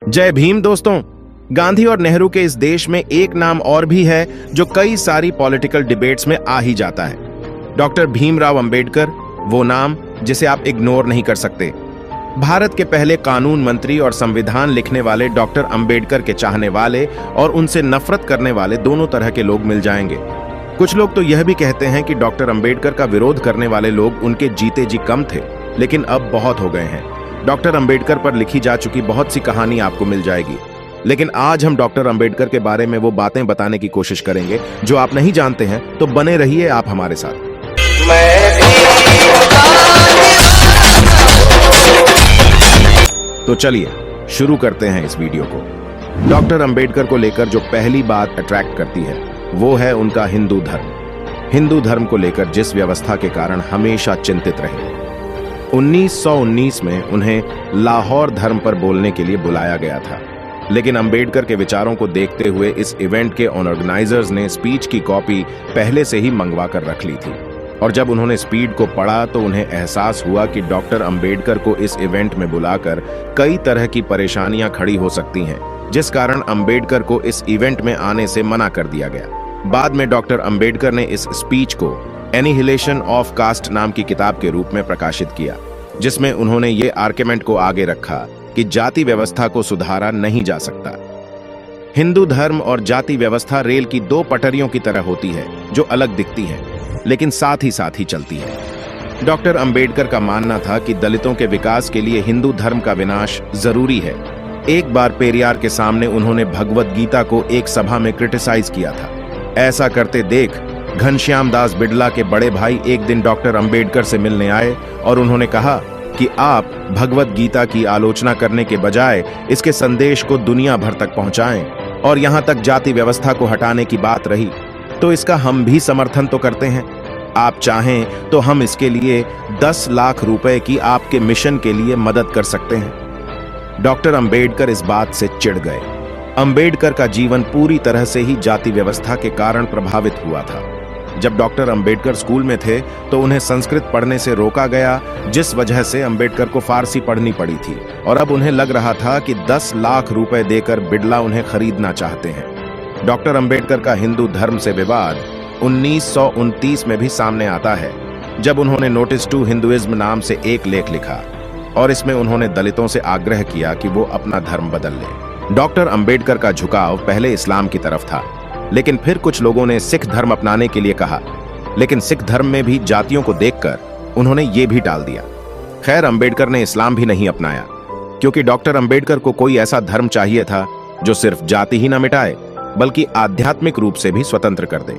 जय भीम दोस्तों। गांधी और नेहरू के इस देश में एक नाम और भी है जो कई सारी पॉलिटिकल डिबेट्स में आ ही जाता है। डॉक्टर भीमराव अंबेडकर, वो नाम जिसे आप इग्नोर नहीं कर सकते। भारत के पहले कानून मंत्री और संविधान लिखने वाले डॉक्टर अंबेडकर के चाहने वाले और उनसे नफरत करने वाले दोनों तरह के लोग मिल जाएंगे। कुछ लोग तो यह भी कहते हैं कि डॉक्टर अंबेडकर का विरोध करने वाले लोग उनके जीते जी कम थे, लेकिन अब बहुत हो गए हैं। डॉक्टर अंबेडकर पर लिखी जा चुकी बहुत सी कहानी आपको मिल जाएगी, लेकिन आज हम डॉक्टर अंबेडकर के बारे में वो बातें बताने की कोशिश करेंगे जो आप नहीं जानते हैं। तो बने रहिए आप हमारे साथ। तो चलिए शुरू करते हैं इस वीडियो को। डॉक्टर अंबेडकर को लेकर जो पहली बात अट्रैक्ट करती है वो है उनका हिंदू धर्म। हिंदू धर्म को लेकर जिस व्यवस्था के कारण हमेशा चिंतित रहे। 1919 में उन्हें लाहौर धर्म पर बोलने के लिए बुलाया गया था, लेकिन अंबेडकर के विचारों को देखते हुए इस इवेंट के ऑर्गेनाइजर्स ने स्पीच की कॉपी पहले से ही मंगवा कर रख ली थी। और जब उन्होंने स्पीच को पढ़ा तो उन्हें एहसास हुआ कि डॉक्टर अंबेडकर को इस इवेंट में बुलाकर कई तरह की परेशानियां खड़ी हो सकती हैं, जिस कारण अंबेडकर को इस इवेंट में आने से मना कर दिया गया। बाद में डॉक्टर अंबेडकर ने इस स्पीच को एनिहिलेशन ऑफ कास्ट नाम की किताब के रूप में प्रकाशित किया, जिसमें उन्होंने ये आर्गुमेंट को आगे रखा कि जाति व्यवस्था को सुधारा नहीं जा सकता। हिंदू धर्म और जाति व्यवस्था रेल की दो पटरियों की तरह होती है जो अलग दिखती हैं, लेकिन साथ ही चलती है। डॉक्टर अंबेडकर का मानना था कि दलितों के विकास के लिए हिंदू धर्म का विनाश जरूरी है। एक बार पेरियार के सामने उन्होंने भगवत गीता को एक सभा में क्रिटिसाइज किया था। ऐसा करते देख घनश्याम दास बिड़ला के बड़े भाई एक दिन डॉक्टर अंबेडकर से मिलने आए और उन्होंने कहा कि आप भगवत गीता की आलोचना करने के बजाय इसके संदेश को दुनिया भर तक पहुंचाएं, और यहां तक जाति व्यवस्था को हटाने की बात रही तो इसका हम भी समर्थन तो करते हैं। आप चाहें तो हम इसके लिए 10 लाख रुपए की आपके मिशन के लिए मदद कर सकते हैं। डॉक्टर अंबेडकर इस बात से चिढ़ गए। अंबेडकर का जीवन पूरी तरह से ही जाति व्यवस्था के कारण प्रभावित हुआ था। जब डॉक्टर अंबेडकर स्कूल में थे तो उन्हें संस्कृत पढ़ने से रोका गया, जिस वजह से अंबेडकर को फारसी पढ़नी पड़ी थी, और अब उन्हें लग रहा था कि 10 लाख रुपए देकर बिड़ला उन्हें खरीदना चाहते हैं। डॉक्टर अंबेडकर का हिंदू धर्म से विवाद 1929 में भी सामने आता है, जब उन्होंने नोटिस टू हिंदुइज्म नाम से एक लेख लिखा और इसमें उन्होंने दलितों से आग्रह किया कि वो अपना धर्म बदल लें। डॉक्टर अंबेडकर का झुकाव पहले इस्लाम की तरफ था, लेकिन फिर कुछ लोगों ने सिख धर्म अपनाने के लिए कहा, लेकिन सिख धर्म में भी जातियों को देखकर उन्होंने ये भी टाल दिया। खैर, अंबेडकर ने इस्लाम भी नहीं अपनाया, क्योंकि डॉक्टर अंबेडकर को कोई ऐसा धर्म चाहिए था जो सिर्फ जाति ही न मिटाए बल्कि आध्यात्मिक रूप से भी स्वतंत्र कर दे।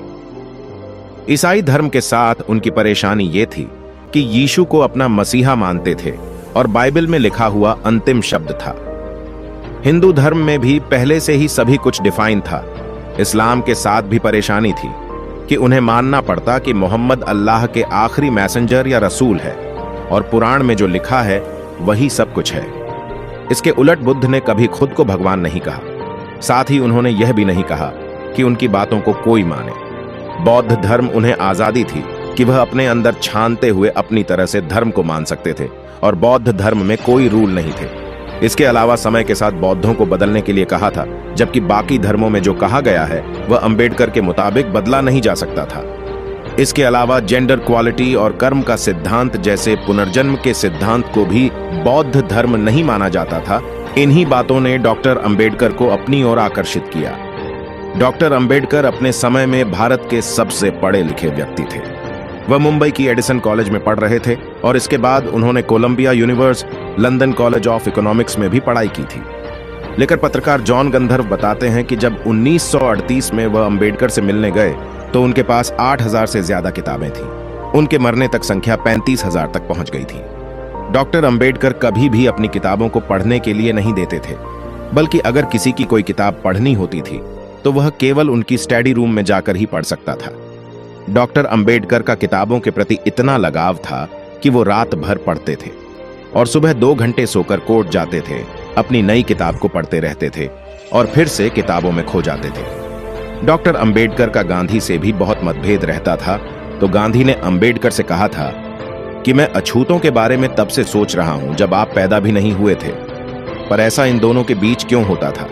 ईसाई धर्म के साथ उनकी परेशानी ये थी कि यीशु को अपना मसीहा मानते थे और बाइबल में लिखा हुआ अंतिम शब्द था। हिंदू धर्म में भी पहले से ही सभी कुछ डिफाइन था। इस्लाम के साथ भी परेशानी थी कि उन्हें मानना पड़ता कि मोहम्मद अल्लाह के आखिरी मैसेंजर या रसूल है, और पुराण में जो लिखा है वही सब कुछ है। इसके उलट बुद्ध ने कभी खुद को भगवान नहीं कहा। साथ ही उन्होंने यह भी नहीं कहा कि उनकी बातों को कोई माने। बौद्ध धर्म उन्हें आजादी थी कि वह अपने अंदर छानते हुए अपनी तरह से धर्म को मान सकते थे, और बौद्ध धर्म में कोई रूल नहीं थे। इसके अलावा समय के साथ बौद्धों को बदलने के लिए कहा था, जबकि बाकी धर्मों में जो कहा गया है वह अंबेडकर के मुताबिक बदला नहीं जा सकता था। इसके अलावा जेंडर क्वालिटी और कर्म का सिद्धांत जैसे पुनर्जन्म के सिद्धांत को भी बौद्ध धर्म नहीं माना जाता था। इन्हीं बातों ने डॉक्टर अंबेडकर को अपनी ओर आकर्षित किया। डॉक्टर अंबेडकर अपने समय में भारत के सबसे पढ़े लिखे व्यक्ति थे। वह मुंबई की एडिसन कॉलेज में पढ़ रहे थे और इसके बाद उन्होंने Columbia University, London College of Economics में भी पढ़ाई की थी। लेकर पत्रकार जॉन गंधर्व बताते हैं कि जब 1938 में वह अंबेडकर से मिलने गए तो उनके पास 8000 से ज्यादा किताबें थीं। उनके मरने तक संख्या 35,000 तक पहुंच गई थी। डॉक्टर अंबेडकर कभी भी अपनी किताबों को पढ़ने के लिए नहीं देते थे, बल्कि अगर किसी की कोई किताब पढ़नी होती थी तो वह केवल उनकी स्टडी रूम में जाकर ही पढ़ सकता था। डॉक्टर अंबेडकर का किताबों के प्रति इतना लगाव था कि वो रात भर पढ़ते थे और सुबह 2 घंटे सोकर कोर्ट जाते थे, अपनी नई किताब को पढ़ते रहते थे और फिर से किताबों में खो जाते थे। डॉक्टर अंबेडकर का गांधी से भी बहुत मतभेद रहता था, तो गांधी ने अंबेडकर से कहा था कि मैं अछूतों के बारे में तब से सोच रहा हूं जब आप पैदा भी नहीं हुए थे। पर ऐसा इन दोनों के बीच क्यों होता था?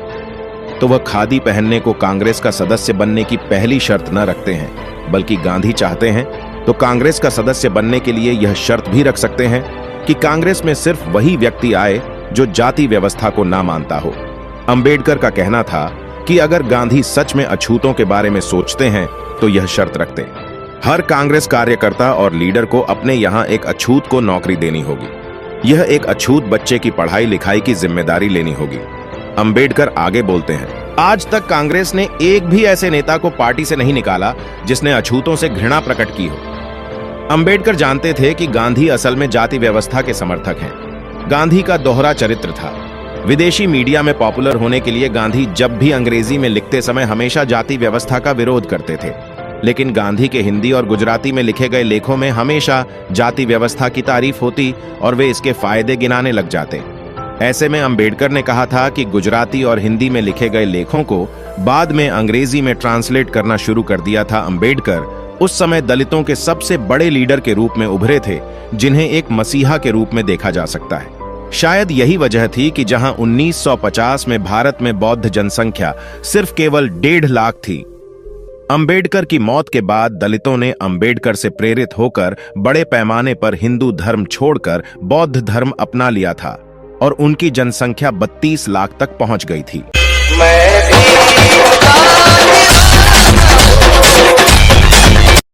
तो वह खादी पहनने को कांग्रेस का सदस्य बनने की पहली शर्त न रखते हैं, बल्कि गांधी चाहते हैं तो कांग्रेस का सदस्य बनने के लिए यह शर्त भी रख सकते हैं कि कांग्रेस में सिर्फ वही व्यक्ति आए जो जाति व्यवस्था को ना मानता हो। अंबेडकर का कहना था कि अगर गांधी सच में अछूतों के बारे में सोचते हैं तो यह शर्त रखते, हर कांग्रेस कार्यकर्ता और लीडर को अपने यहां एक अछूत को नौकरी देनी होगी। यह एक अछूत बच्चे की पढ़ाई लिखाई की जिम्मेदारी लेनी होगी। अंबेडकर आगे बोलते हैं, आज तक कांग्रेस ने एक भी ऐसे नेता को पार्टी से नहीं निकाला जिसने अछूतों से घृणा प्रकट की हो। अंबेडकर जानते थे कि गांधी असल में जाति व्यवस्था के समर्थक हैं। गांधी का दोहरा चरित्र था। विदेशी मीडिया में पॉपुलर होने के लिए गांधी जब भी अंग्रेजी में लिखते समय हमेशा जाति व्यवस्था का विरोध करते थे, लेकिन गांधी के हिंदी और गुजराती में लिखे गए लेखों में हमेशा जाति व्यवस्था की तारीफ होती और वे इसके फायदे गिनाने लग जाते। ऐसे में अंबेडकर ने कहा था कि गुजराती और हिंदी में लिखे गए लेखों को बाद में अंग्रेजी में ट्रांसलेट करना शुरू कर दिया था। अंबेडकर उस समय दलितों के सबसे बड़े लीडर के रूप में उभरे थे, जिन्हें एक मसीहा के रूप में देखा जा सकता है। शायद यही वजह थी कि जहां 1950 में भारत में बौद्ध जनसंख्या सिर्फ केवल 1.5 लाख थी, अंबेडकर की मौत के बाद दलितों ने अंबेडकर से प्रेरित होकर बड़े पैमाने पर हिंदू धर्म छोड़कर बौद्ध धर्म अपना लिया था और उनकी जनसंख्या 32 लाख तक पहुंच गई थी।